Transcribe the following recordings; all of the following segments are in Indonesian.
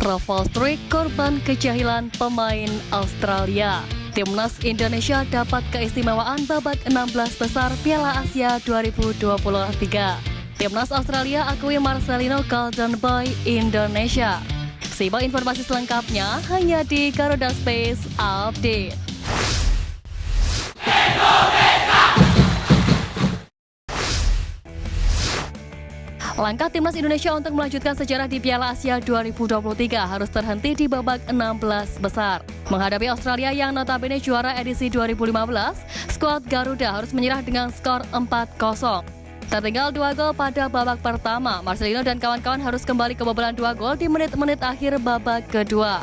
Rafael Struijk korban kejahilan pemain Australia. Timnas Indonesia dapat keistimewaan babak 16 besar Piala Asia 2023. Timnas Australia akui Marcelino Golden Boy Indonesia. Simak informasi selengkapnya hanya di Garuda Space Update. Langkah Timnas Indonesia untuk melanjutkan sejarah di Piala Asia 2023 harus terhenti di babak 16 besar. Menghadapi Australia yang notabene juara edisi 2015, skuad Garuda harus menyerah dengan skor 4-0. Tertinggal 2 gol pada babak pertama, Marcelino dan kawan-kawan harus kembali kebobolan 2 gol di menit-menit akhir babak kedua.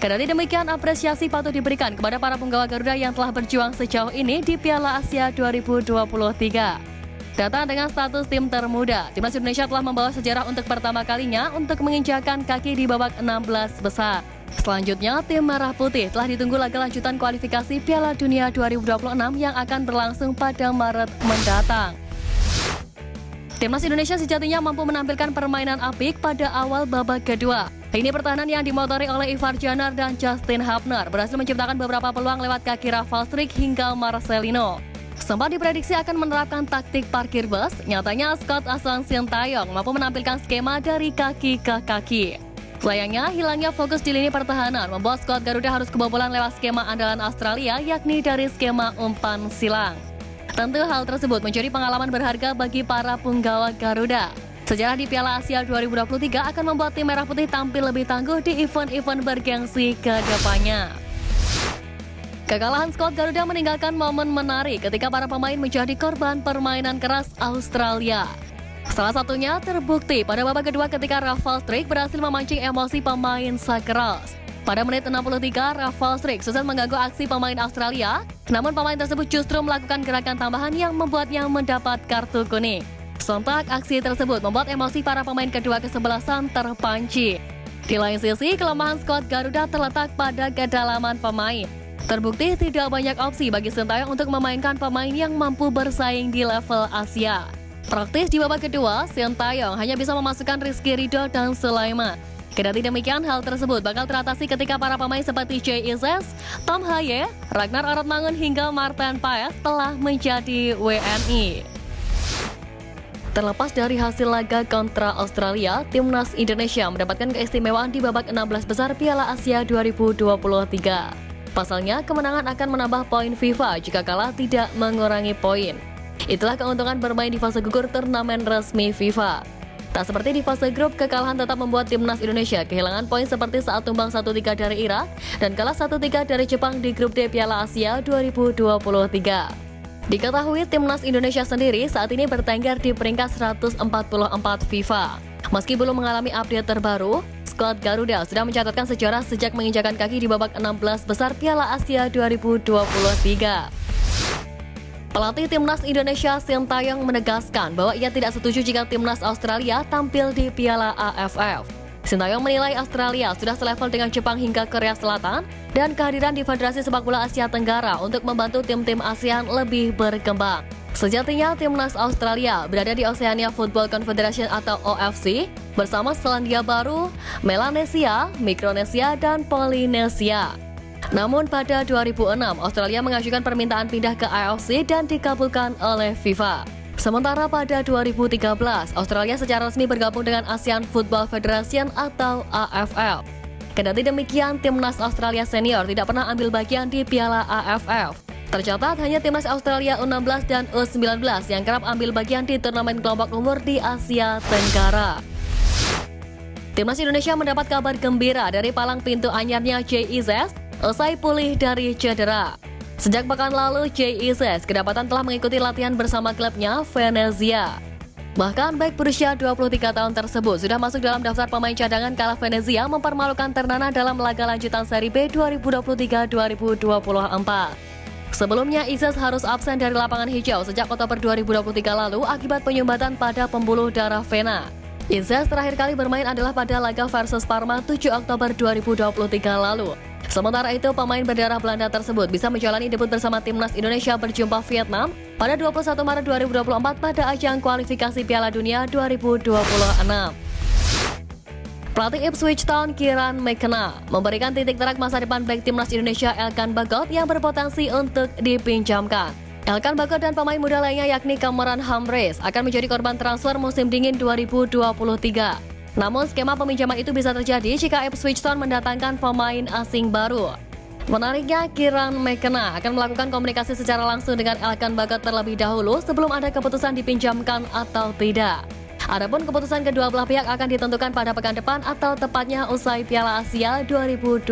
Kendati demikian, apresiasi patut diberikan kepada para penggawa Garuda yang telah berjuang sejauh ini di Piala Asia 2023. Datang dengan status tim termuda, Timnas Indonesia telah membawa sejarah untuk pertama kalinya untuk menginjakan kaki di babak 16 besar. Selanjutnya, tim Merah Putih telah ditunggu laga lanjutan kualifikasi Piala Dunia 2026 yang akan berlangsung pada Maret mendatang. Timnas Indonesia sejatinya mampu menampilkan permainan apik pada awal babak kedua. Lini pertahanan yang dimotori oleh Ivar Janar dan Justin Hapner berhasil menciptakan beberapa peluang lewat kaki Rafael Struijk hingga Marcelino. Sempat diprediksi akan menerapkan taktik parkir bus, nyatanya skuad asal Sintayong mampu menampilkan skema dari kaki ke kaki. Sayangnya, hilangnya fokus di lini pertahanan membuat skuad Garuda harus kebobolan lewat skema andalan Australia, yakni dari skema umpan silang. Tentu hal tersebut menjadi pengalaman berharga bagi para punggawa Garuda. Sejarah di Piala Asia 2023 akan membuat tim Merah Putih tampil lebih tangguh di event-event bergengsi ke depannya. Kekalahan skuad Garuda meninggalkan momen menarik ketika para pemain menjadi korban permainan keras Australia. Salah satunya terbukti pada babak kedua ketika Rafael Struijk berhasil memancing emosi pemain Sakeras. Pada menit 63, Rafael Struijk sukses mengganggu aksi pemain Australia, namun pemain tersebut justru melakukan gerakan tambahan yang membuatnya mendapat kartu kuning. Sontak aksi tersebut membuat emosi para pemain kedua kesebelasan terpancing. Di lain sisi, kelemahan skuad Garuda terletak pada kedalaman pemain. Terbukti tidak banyak opsi bagi Sintayong untuk memainkan pemain yang mampu bersaing di level Asia. Praktis di babak kedua, Sintayong hanya bisa memasukkan Rizky Ridho dan Sulaiman. Kendati demikian, hal tersebut bakal teratasi ketika para pemain seperti Jay Ises, Tom Haye, Ragnar Aratmangun hingga Martin Paes telah menjadi WNI. Terlepas dari hasil laga kontra Australia, Timnas Indonesia mendapatkan keistimewaan di babak 16 besar Piala Asia 2023. Pasalnya, kemenangan akan menambah poin FIFA jika kalah tidak mengurangi poin. Itulah keuntungan bermain di fase gugur turnamen resmi FIFA. Tak seperti di fase grup, kekalahan tetap membuat Timnas Indonesia kehilangan poin seperti saat tumbang 1-3 dari Irak dan kalah 1-3 dari Jepang di grup D Piala Asia 2023. Diketahui Timnas Indonesia sendiri saat ini bertengger di peringkat 144 FIFA. Meski belum mengalami update terbaru, skuad Garuda sudah mencatatkan sejarah sejak menginjakan kaki di babak 16 besar Piala Asia 2023. Pelatih Timnas Indonesia Sintayong menegaskan bahwa ia tidak setuju jika Timnas Australia tampil di Piala AFF. Sintayong menilai Australia sudah selevel dengan Jepang hingga Korea Selatan dan kehadiran di Federasi Sepak Bola Asia Tenggara untuk membantu tim-tim ASEAN lebih berkembang. Sejatinya, Timnas Australia berada di Oceania Football Confederation atau OFC bersama Selandia Baru, Melanesia, Mikronesia, dan Polinesia. Namun pada 2006, Australia mengajukan permintaan pindah ke AFC dan dikabulkan oleh FIFA. Sementara pada 2013, Australia secara resmi bergabung dengan ASEAN Football Federation atau AFF. Kendati demikian, Timnas Australia Senior tidak pernah ambil bagian di Piala AFF. Tercatat hanya Timnas Australia U16 dan U19 yang kerap ambil bagian di turnamen kelompok umur di Asia Tenggara. Timnas Indonesia mendapat kabar gembira dari palang pintu anyarnya Jay Ises usai pulih dari cedera. Sejak pekan lalu, Jay Ises kedapatan telah mengikuti latihan bersama klubnya Venezia. Bahkan baik berusia 23 tahun tersebut sudah masuk dalam daftar pemain cadangan kala Venezia mempermalukan Ternana dalam laga lanjutan Seri B 2023-2024. Sebelumnya, Ises harus absen dari lapangan hijau sejak Oktober 2023 lalu akibat penyumbatan pada pembuluh darah vena. Ises terakhir kali bermain adalah pada laga versus Parma 7 Oktober 2023 lalu. Sementara itu, pemain berdarah Belanda tersebut bisa menjalani debut bersama Timnas Indonesia berjumpa Vietnam pada 21 Maret 2024 pada ajang kualifikasi Piala Dunia 2026. Pelatih Ipswich Town Kieran McKenna memberikan titik terang masa depan bek timnas Indonesia Elkan Bagot yang berpotensi untuk dipinjamkan. Elkan Bagot dan pemain muda lainnya yakni Cameron Humphreys akan menjadi korban transfer musim dingin 2023. Namun skema peminjaman itu bisa terjadi jika Ipswich Town mendatangkan pemain asing baru. Menariknya, Kieran McKenna akan melakukan komunikasi secara langsung dengan Elkan Bagot terlebih dahulu sebelum ada keputusan dipinjamkan atau tidak. Adapun keputusan kedua belah pihak akan ditentukan pada pekan depan atau tepatnya usai Piala Asia 2023.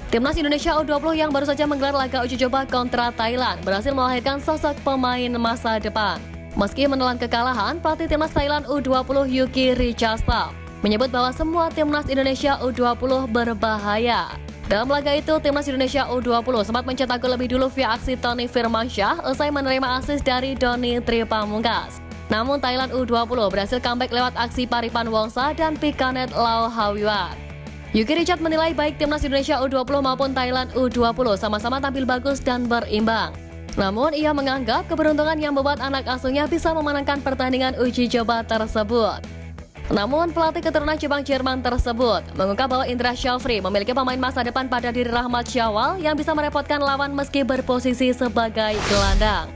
Timnas Indonesia U20 yang baru saja menggelar laga uji coba kontra Thailand berhasil melahirkan sosok pemain masa depan. Meski menelan kekalahan, pelatih timnas Thailand U20 Yuki Richardson menyebut bahwa semua timnas Indonesia U20 berbahaya. Dalam laga itu, timnas Indonesia U20 sempat mencetak gol lebih dulu via aksi Tony Firmansyah usai menerima asis dari Doni Tripamungkas. Namun Thailand U20 berhasil comeback lewat aksi Paripan Wongsa dan Pikanet Lau Hawiwat. Yuki Richard menilai baik timnas Indonesia U20 maupun Thailand U20 sama-sama tampil bagus dan berimbang. Namun ia menganggap keberuntungan yang membuat anak asuhnya bisa memenangkan pertandingan uji coba tersebut. Namun pelatih keturunan Jepang Jerman tersebut mengungkap bahwa Indra Syafri memiliki pemain masa depan pada diri Rahmat Syawal yang bisa merepotkan lawan meski berposisi sebagai gelandang.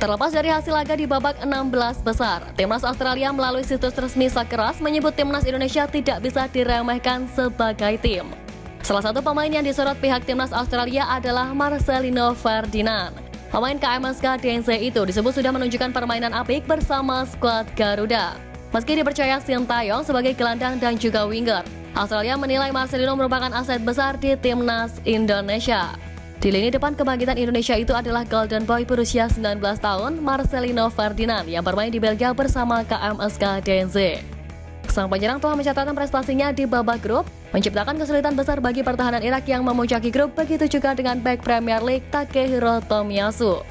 Terlepas dari hasil laga di babak 16 besar, timnas Australia melalui situs resmi Sakeras menyebut timnas Indonesia tidak bisa diremehkan sebagai tim. Salah satu pemain yang disorot pihak timnas Australia adalah Marcelino Ferdinand. Pemain KMSK DNZ itu disebut sudah menunjukkan permainan apik bersama skuad Garuda. Meski dipercaya Sintayong sebagai gelandang dan juga winger, Australia menilai Marcelino merupakan aset besar di timnas Indonesia. Di lini depan kebangkitan Indonesia itu adalah Golden Boy berusia 19 tahun, Marcelino Ferdinand yang bermain di Belgia bersama KMSK DNZ. Sang penyerang telah mencatatkan prestasinya di babak grup, menciptakan kesulitan besar bagi pertahanan Irak yang memuncaki grup, begitu juga dengan bek Premier League Takehiro Tomiyasu.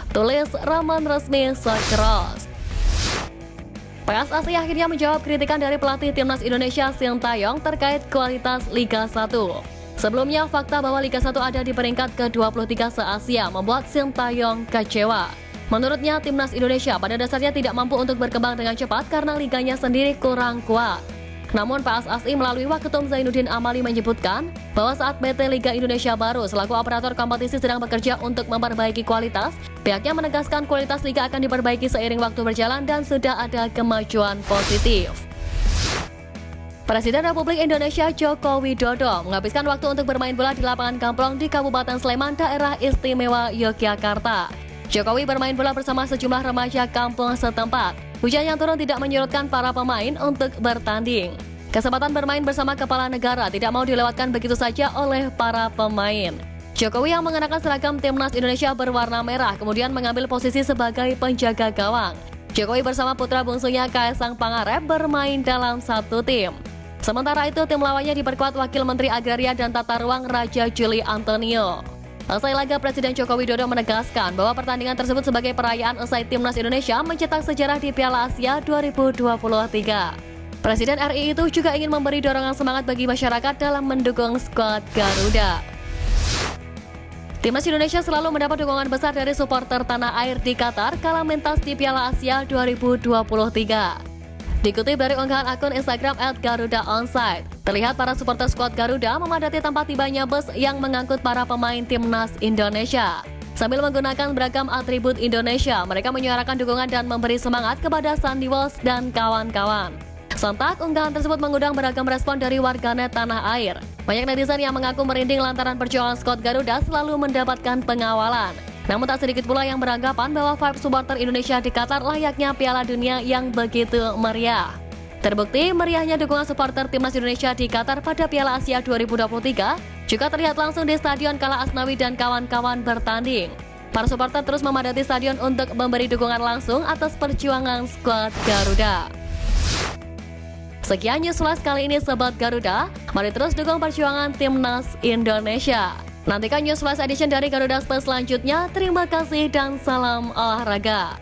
Tulis Raman Resmi Sakeras. PSSI akhirnya menjawab kritikan dari pelatih timnas Indonesia Sintayong terkait kualitas Liga 1. Sebelumnya, fakta bahwa Liga 1 ada di peringkat ke-23 se-Asia membuat Sintayong kecewa. Menurutnya, timnas Indonesia pada dasarnya tidak mampu untuk berkembang dengan cepat karena liganya sendiri kurang kuat. Namun PSSI melalui Waketum Zainuddin Amali menyebutkan bahwa saat PT Liga Indonesia Baru selaku operator kompetisi sedang bekerja untuk memperbaiki kualitas, pihaknya menegaskan kualitas liga akan diperbaiki seiring waktu berjalan dan sudah ada kemajuan positif. Presiden Republik Indonesia Joko Widodo menghabiskan waktu untuk bermain bola di lapangan Gamplong di Kabupaten Sleman, Daerah Istimewa Yogyakarta. Jokowi bermain bola bersama sejumlah remaja kampung setempat. Hujan yang turun tidak menyurutkan para pemain untuk bertanding. Kesempatan bermain bersama kepala negara tidak mau dilewatkan begitu saja oleh para pemain. Jokowi yang mengenakan seragam timnas Indonesia berwarna merah kemudian mengambil posisi sebagai penjaga gawang. Jokowi bersama putra bungsunya Kaisang Pangarep bermain dalam satu tim. Sementara itu tim lawannya diperkuat Wakil Menteri Agraria dan Tata Ruang Raja Juli Antonio. Usai laga, Presiden Joko Widodo menegaskan bahwa pertandingan tersebut sebagai perayaan usai timnas Indonesia mencetak sejarah di Piala Asia 2023. Presiden RI itu juga ingin memberi dorongan semangat bagi masyarakat dalam mendukung skuad Garuda. Timnas Indonesia selalu mendapat dukungan besar dari supporter tanah air di Qatar kala mentas di Piala Asia 2023. Dikutip dari unggahan akun Instagram @GarudaOnside, terlihat para supporter skuad Garuda memadati tempat tibanya bus yang mengangkut para pemain timnas Indonesia. Sambil menggunakan beragam atribut Indonesia, mereka menyuarakan dukungan dan memberi semangat kepada Sandy Walsh dan kawan-kawan. Sontak, unggahan tersebut mengundang beragam respon dari warganet tanah air. Banyak netizen yang mengaku merinding lantaran perjuangan skuad Garuda selalu mendapatkan pengawalan. Namun tak sedikit pula yang beranggapan bahwa vibe supporter Indonesia di Qatar layaknya Piala Dunia yang begitu meriah. Terbukti meriahnya dukungan supporter timnas Indonesia di Qatar pada Piala Asia 2023 juga terlihat langsung di Stadion Kala Asnawi dan kawan-kawan bertanding. Para supporter terus memadati stadion untuk memberi dukungan langsung atas perjuangan skuad Garuda. Sekian News Flash kali ini Sobat Garuda, mari terus dukung perjuangan timnas Indonesia. Nantikan News Flash Edition dari Garuda Sports selanjutnya. Terima kasih dan salam olahraga.